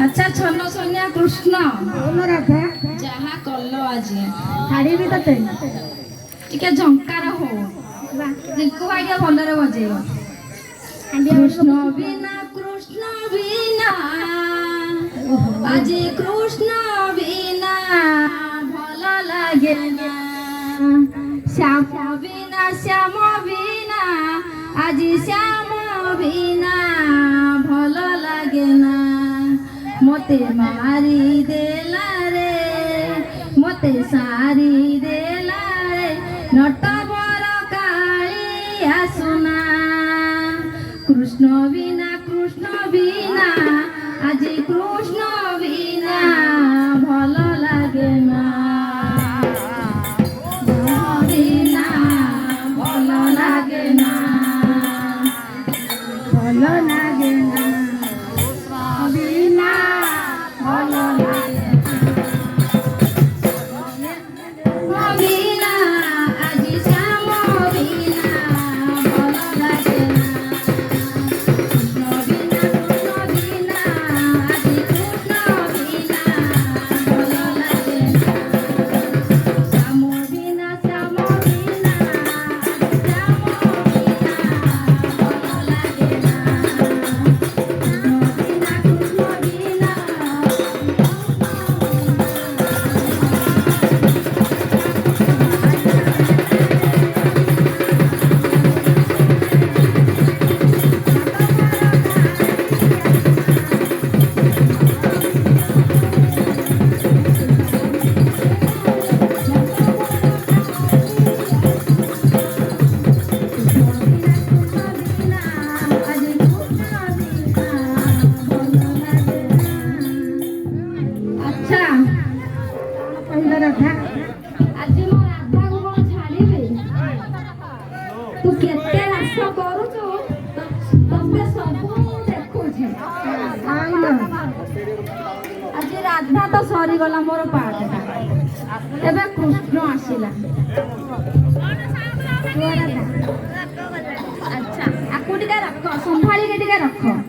अच्छा छन्न सोनिया कृष्ण बोलो राधा जहा कल्लो आज छाड़ी भी तते टिके झंकार हो दिनको आइडिया भलरे बजेयो कृष्ण बिना आज कृष्ण बिना भल लागे ना श्याम बिना आज श्याम बिना भल लागे ना मोते मारी देला रे मोते सारी देला रे नटवर काली आसुना कृष्ण बिना आज कृष्ण बिना भल लागे ना बिना भल लागे ना भल लागे ना बिना भल लागे बिना आज श्याम बिना भल लागे ना कृष्ण बिना आज कृष्ण बिना भल लागे ना श्याम बिना आज श्याम बिना भल लागे अच्छा बोलो राधा आज मो राधा को कोन छाड़ीबे तू केते रास करूछु तबे सब देखु छे आइलो आज राधा तो सरी गला मोर पाठटा एबे कृष्ण आसिला अच्छा आकु टिके रख संभाली के टिके रख